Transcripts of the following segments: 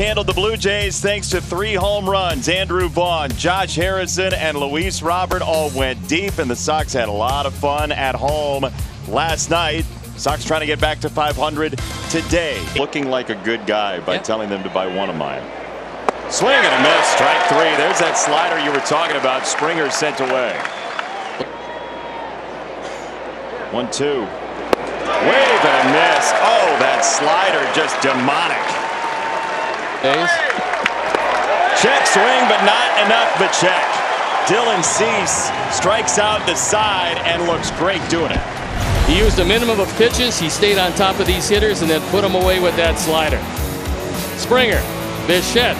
Handled the Blue Jays thanks to 3 home runs. Andrew Vaughn, Josh Harrison, and Luis Robert all went deep, and the Sox had a lot of fun at home last night. Sox trying to get back to 500 today. Looking like a good guy by telling them to buy one of mine. Swing and a miss, strike 3. There's that slider you were talking about. Springer sent away. 1-2. Wave and a miss. Oh, that slider just demonic. Check swing, but not enough but check. Dylan Cease strikes out the side and looks great doing it. He used a minimum of pitches. He stayed on top of these hitters and then put them away with that slider. Springer, Bichette,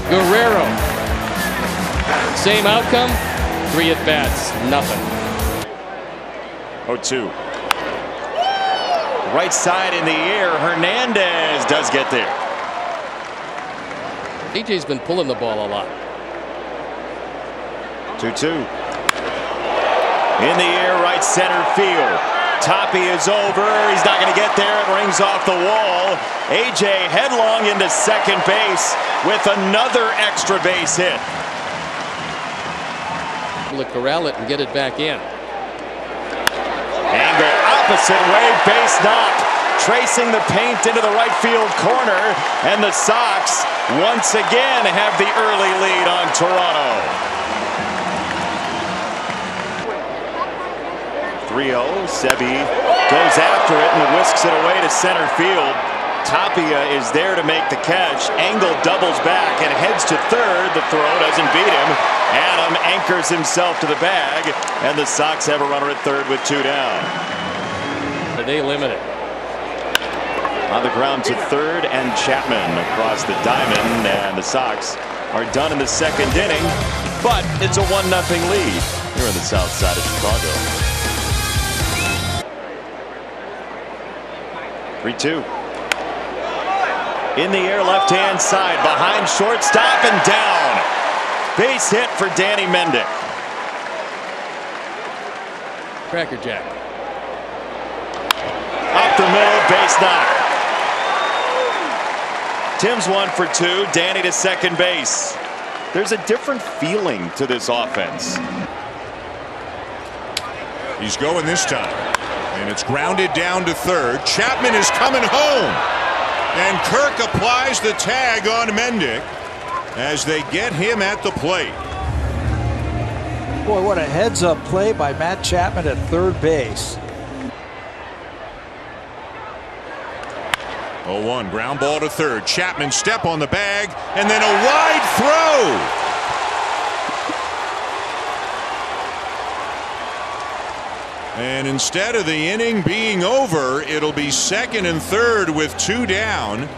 Guerrero. Same outcome. 3 at bats, nothing. 0-2. Right side in the air. Hernandez does get there. AJ's been pulling the ball a lot. 2-2. In the air, right center field. Toppy is over. He's not going to get there. It rings off the wall. AJ headlong into second base with another extra base hit. Able to corral it and get it back in. Angle opposite way, base knock. Tracing the paint into the right field corner. And the Sox once again have the early lead on Toronto. 3-0. Sebi goes after it and whisks it away to center field. Tapia is there to make the catch. Angle doubles back and heads to third. The throw doesn't beat him. Adam anchors himself to the bag, and the Sox have a runner at third with 2 down. They limit it. On the ground to third, and Chapman across the diamond, and the Sox are done in the second inning, but it's a 1-0 lead here on the south side of Chicago. 3-2. In the air, left-hand side, behind shortstop and down. Base hit for Danny Mendick. Cracker Jack. Up the middle, base knock. Tim's 1 for 2. Danny to second base. There's a different feeling to this offense. He's going this time. And it's grounded down to third. Chapman is coming home. And Kirk applies the tag on Mendick as they get him at the plate. Boy, what a heads-up play by Matt Chapman at third base. 0-1, ground ball to third. Chapman step on the bag, and then a wide throw. And instead of the inning being over, it'll be second and third with 2 down.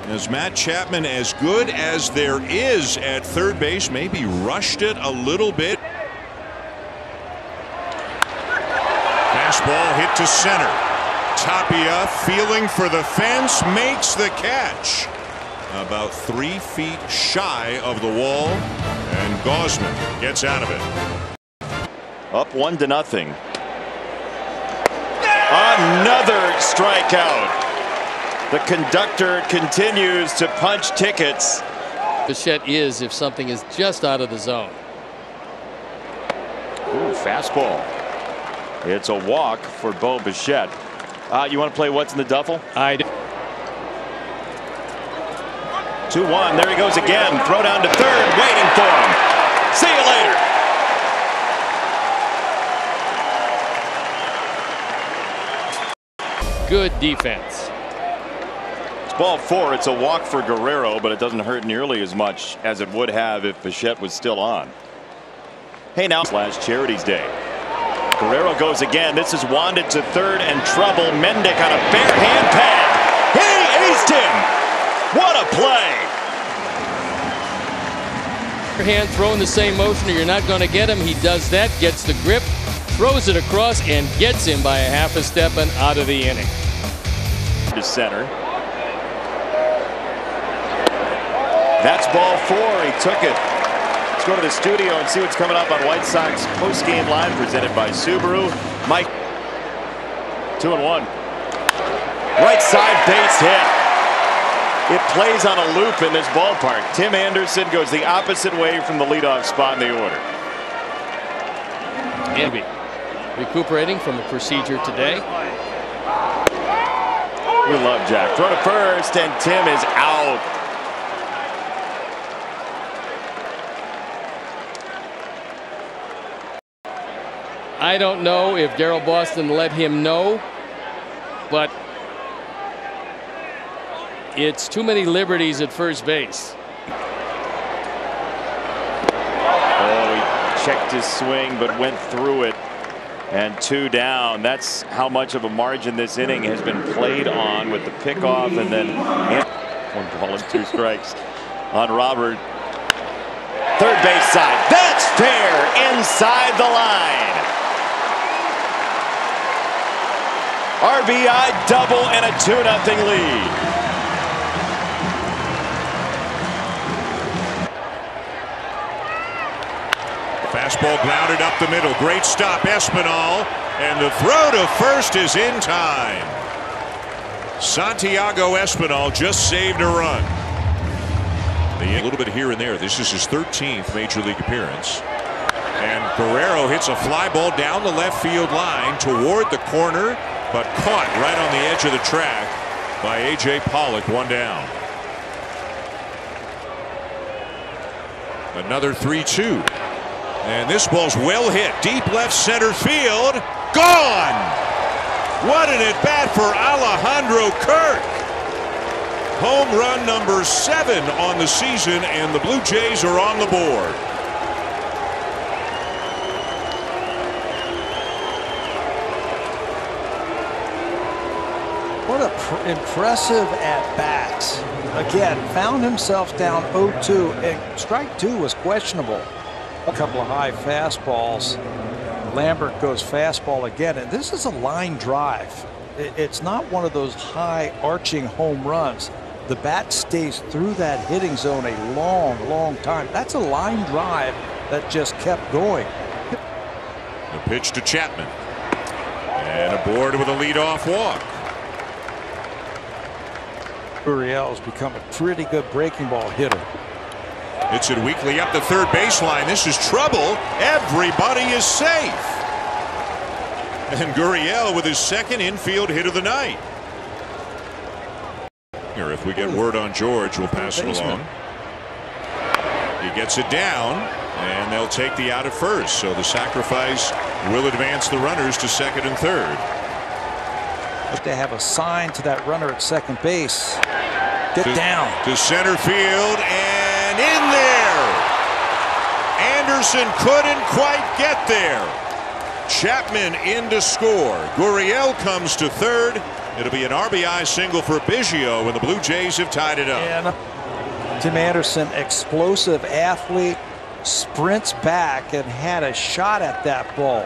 As Matt Chapman, as good as there is at third base, maybe rushed it a little bit. Fastball hit to center. Tapia feeling for the fence, makes the catch. About 3 feet shy of the wall, and Gausman gets out of it. Up 1-0. Another strikeout. The conductor continues to punch tickets. Bichette is if something is just out of the zone. Ooh, fastball. It's a walk for Bo Bichette. You want to play what's in the duffel? I do. 2-1. There he goes again. Throw down to third. Waiting for him. See you later. Good defense. It's ball 4. It's a walk for Guerrero, but it doesn't hurt nearly as much as it would have if Bichette was still on. Hey, now / Charities Day. Guerrero goes again. This is wanded to third and trouble. Mendick on a bare hand pad. He aced him. What a play. Your hand throwing the same motion or you're not going to get him. He does that, gets the grip, throws it across, and gets him by a half a step and out of the inning. To center. That's ball 4. He took it. Let's go to the studio and see what's coming up on White Sox post-game live presented by Subaru. Mike. 2-1. Right side base hit. it plays on a loop in this ballpark. Tim Anderson goes the opposite way from the leadoff spot in the order. Andy recuperating from a procedure today. We love Jack. Throw to first, and Tim is out. I don't know if Daryl Boston let him know, but it's too many liberties at first base. Oh, he checked his swing but went through it, and 2 down. That's how much of a margin this inning has been played on, with the pickoff and then 1 ball and 2 strikes on Robert. Third base side. That's fair, inside the line. RBI double and a 2-0 lead. Fastball grounded up the middle. Great stop, Espinal. And the throw to first is in time. Santiago Espinal just saved a run. A little bit here and there. This is his 13th major league appearance. And Guerrero hits a fly ball down the left field line toward the corner, but caught right on the edge of the track by A.J. Pollock. 1 down. Another 3-2. And this ball's well hit. Deep left center field. Gone! What an at-bat for Alejandro Kirk. Home run number 7 on the season, and the Blue Jays are on the board. What a impressive at-bat. Again, found himself down 0-2, and strike 2 was questionable. A couple of high fastballs. Lambert goes fastball again, and this is a line drive. It's not one of those high arching home runs. The bat stays through that hitting zone a long time. That's a line drive that just kept going. The pitch to Chapman, and aboard with a leadoff walk. Gurriel's become a pretty good breaking ball hitter. Hits it weakly up the third baseline. This is trouble. Everybody is safe. And Gurriel with his second infield hit of the night. Here, if we get word on George, we'll pass it along. He gets it down, and they'll take the out at first. So the sacrifice will advance the runners to second and third. They have a sign to that runner at second base. Get down. To center field, and in there. Anderson couldn't quite get there. Chapman in to score. Gurriel comes to third. It'll be an RBI single for Biggio, and the Blue Jays have tied it up. And Tim Anderson, explosive athlete, sprints back and had a shot at that ball.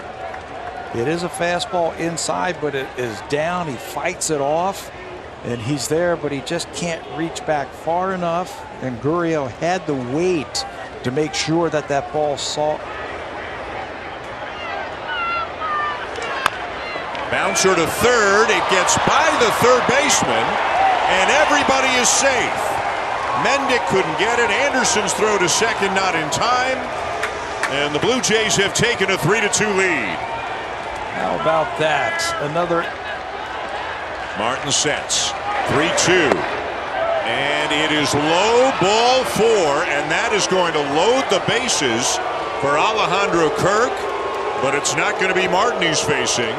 It is a fastball inside, but it is down. He fights it off, and he's there, but he just can't reach back far enough. And Gurriel had the weight to make sure that that ball saw. Bouncer to third. It gets by the third baseman, and everybody is safe. Mendick couldn't get it. Anderson's throw to second, not in time. And the Blue Jays have taken a 3-2 lead. How about that? Another. Martin sets. 3-2. And it is low, ball 4, and that is going to load the bases for Alejandro Kirk. But it's not going to be Martin he's facing.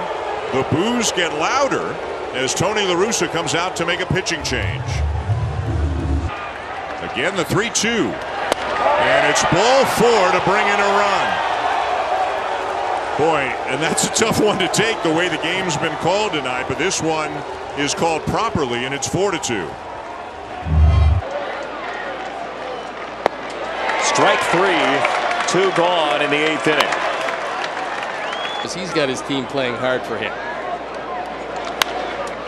The boos get louder as Tony La Russa comes out to make a pitching change. Again, the 3-2. And it's ball 4 to bring in a run. Boy, and that's a tough one to take the way the game's been called tonight, but this one is called properly, and it's 4-2. Strike 3, 2 gone in the 8th inning. Because he's got his team playing hard for him.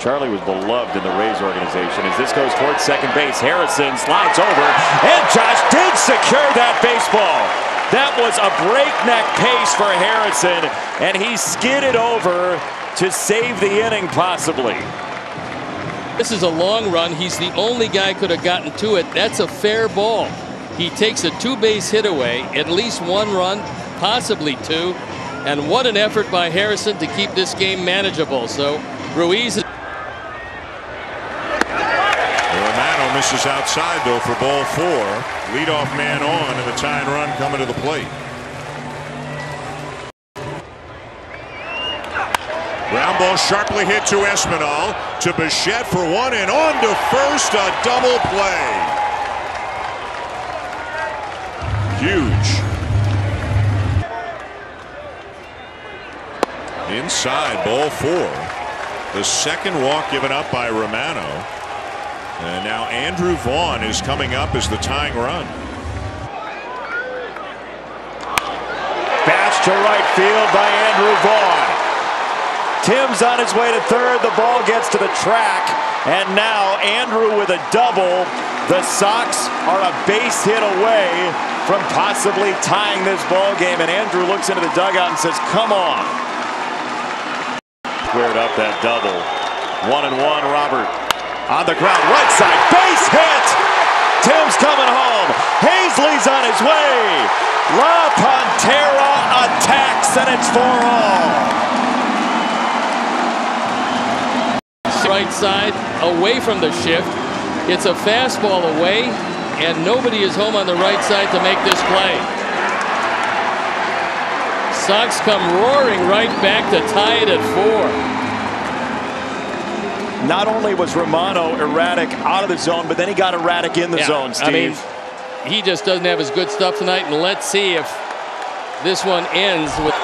Charlie was beloved in the Rays organization. As this goes towards second base, Harrison slides over, and Josh did secure that baseball. That was a breakneck pace for Harrison, and he skidded over to save the inning, possibly. This is a long run. He's the only guy could have gotten to it. That's a fair ball. He takes a two-base hit away, at least one run, possibly two. And what an effort by Harrison to keep this game manageable. So Ruiz. Romano misses outside, though, for ball 4. Leadoff man on, and the tying run coming to the plate. Ground ball sharply hit to Espinal, to Bichette for 1, and on to first, a double play. Huge. Inside, ball 4. The second walk given up by Romano. And now Andrew Vaughn is coming up as the tying run. Pass to right field by Andrew Vaughn. Tim's on his way to third. The ball gets to the track. And now Andrew with a double. The Sox are a base hit away from possibly tying this ball game. And Andrew looks into the dugout and says, come on. Squared up that double. 1-1, Robert. On the ground, right side, base hit! Tim's coming home. Hazley's on his way. La Pantera attacks, and it's 4-all. Right side, away from the shift. It's a fastball away, and nobody is home on the right side to make this play. Sox come roaring right back to tie it at 4. Not only was Romano erratic out of the zone, but then he got erratic in the zone, Steve. I mean, he just doesn't have his good stuff tonight, and let's see if this one ends with.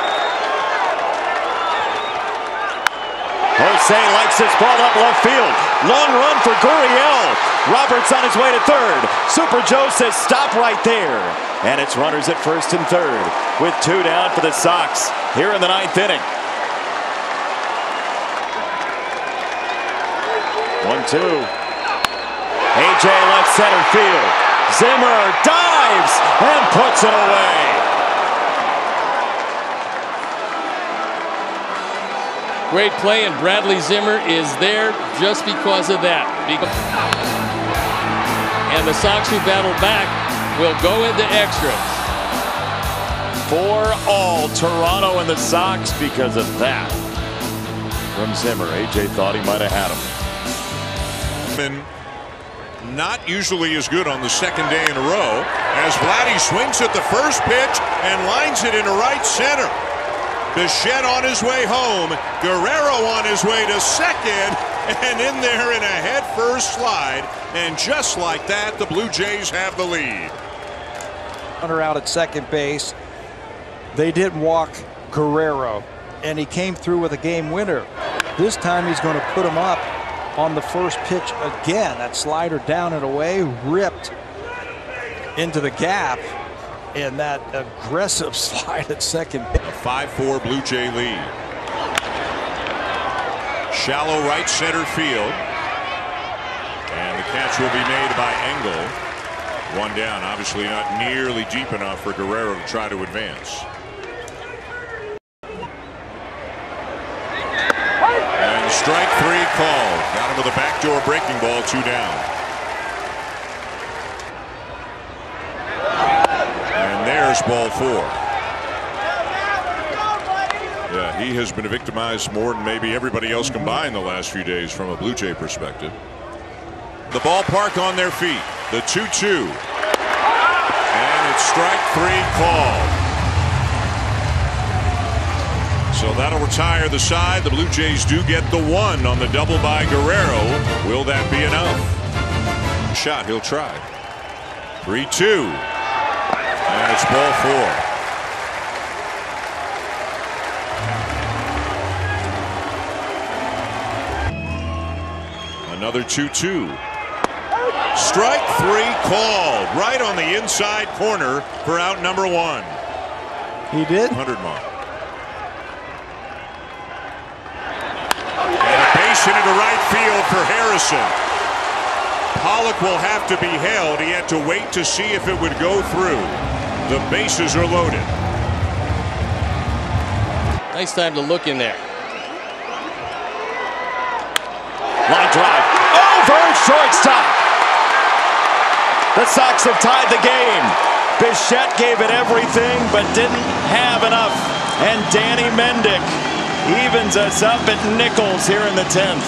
Jose likes this ball up left field. Long run for Gurriel. Roberts on his way to third. Super Joe says stop right there. And it's runners at first and third with 2 down for the Sox here in the 9th inning. 1-2. AJ left center field. Zimmer dives and puts it away. Great play, and Bradley Zimmer is there just because of that. And the Sox, who battled back, will go into extras. 4-all Toronto and the Sox because of that. From Zimmer, AJ thought he might have had him. Not usually as good on the second day in a row as Vladdy swings at the first pitch and lines it into right center. Bichette on his way home, Guerrero on his way to second, and in there in a head-first slide, and just like that, the Blue Jays have the lead. Runner out at second base. They did walk Guerrero, and he came through with a game winner. This time he's going to put him up on the first pitch again. That slider down and away, ripped into the gap, and that aggressive slide at second. A 5-4 Blue Jay lead. Shallow right center field, and the catch will be made by Engel. 1 down, obviously not nearly deep enough for Guerrero to try to advance. And strike 3 called. Got him with a backdoor breaking ball, 2 down. And there's ball 4. Yeah, he has been victimized more than maybe everybody else combined the last few days from a Blue Jay perspective. The ballpark on their feet. The 2-2. And it's strike 3 called. So that'll retire the side. The Blue Jays do get the 1 on the double by Guerrero. Will that be enough? Shot, he'll try. 3-2. And it's ball 4. Another 2-2. Strike 3 called right on the inside corner for out number 1. He did. 100 mark. And a base hit into right field for Harrison. Pollock will have to be held. He had to wait to see if it would go through. The bases are loaded. Nice time to look in there. Line drive. Oh! shortstop. The Sox have tied the game. Bichette gave it everything, but didn't have enough. And Danny Mendick evens us up at Nichols here in the 10th.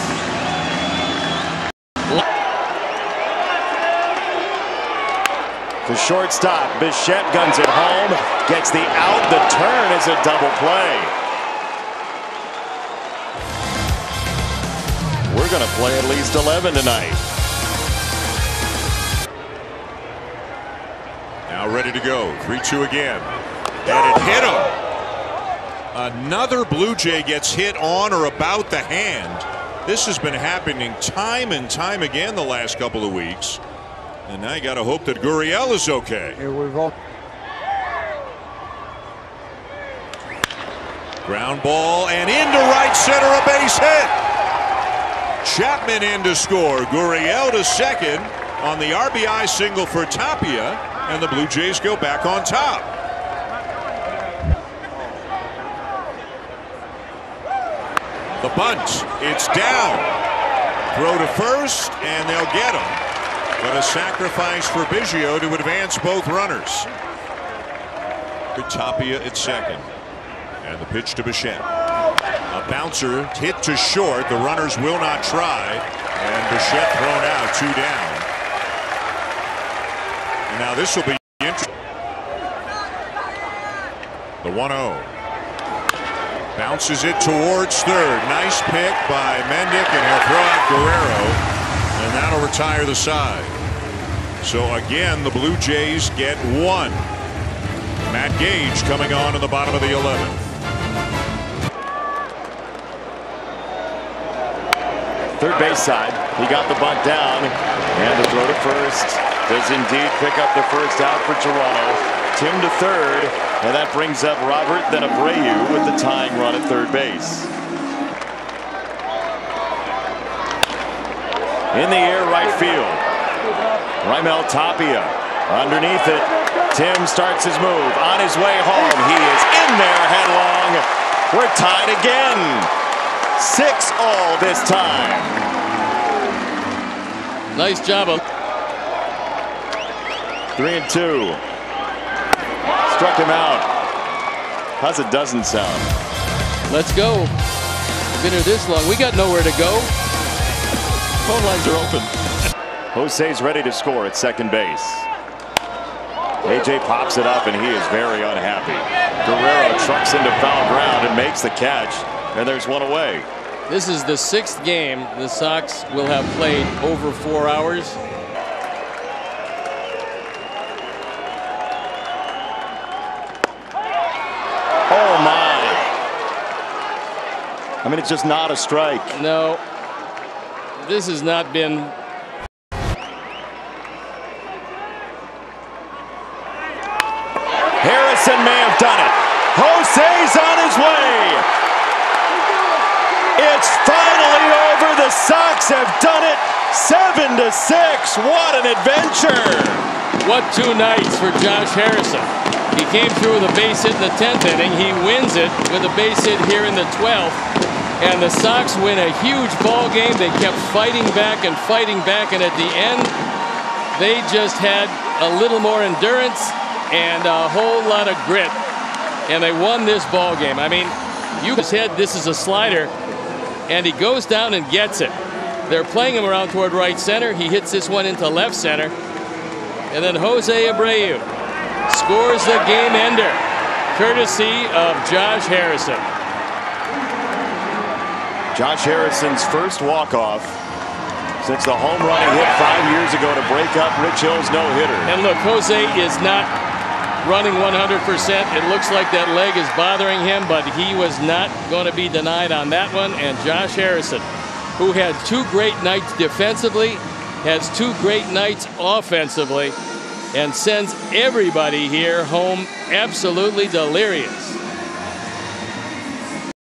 The shortstop, Bichette guns it home, gets the out. The turn is a double play. We're going to play at least 11 tonight. Now ready to go. 3-2 again. And it hit him. Another Blue Jay gets hit on or about the hand. This has been happening time and time again the last couple of weeks. And now you got to hope that Gurriel is okay. Here we go. Ground ball and into right center, a base hit. Chapman in to score. Gurriel to second on the RBI single for Tapia, and the Blue Jays go back on top. The bunt, it's down. Throw to first, and they'll get him. But a sacrifice for Biggio to advance both runners. Good Tapia at second. And the pitch to Bichette. A bouncer hit to short. The runners will not try. And Bichette thrown out, 2 down. And now this will be interesting. The 1-0. Bounces it towards third. Nice pick by Mendick, and he'll throw out Guerrero. And that'll retire the side. So again, the Blue Jays get 1. Matt Gage coming on in the bottom of the 11th. Third base side, he got the bunt down, and the throw to first does indeed pick up the first out for Toronto. Tim to third, and that brings up Robert, then Abreu with the tying run at third base. In the air, right field. Raimel Tapia underneath it. Tim starts his move on his way home. He is in there headlong. We're tied again. 6-all this time. Nice job of 3-2. Struck him out. How's a dozen sound? let's go. Been here this long. We got nowhere to go. Phone lines are open. Jose's ready to score at second base. AJ pops it up, and he is very unhappy. Guerrero trucks into foul ground and makes the catch, and there's one away. This is the 6th game the Sox will have played over 4 hours. Oh my. I mean, it's just not a strike. No, this has not been. Harrison may have done it. Jose's on his way. It's finally over. The Sox have done it. 7-6. What an adventure. What 2 nights for Josh Harrison. He came through with a base hit in the 10th inning. He wins it with a base hit here in the 12th. And the Sox win a huge ball game. They kept fighting back, and at the end, they just had a little more endurance and a whole lot of grit, and they won this ball game. I mean, you said this is a slider, and he goes down and gets it. They're playing him around toward right center. He hits this one into left center, and then Jose Abreu scores the game ender, courtesy of Josh Harrison. Josh Harrison's first walk-off since the home run he hit 5 years ago to break up Rich Hill's no-hitter. And look, Jose is not running 100%. It looks like that leg is bothering him, but he was not going to be denied on that one. And Josh Harrison, who had 2 great nights defensively, has 2 great nights offensively, and sends everybody here home absolutely delirious.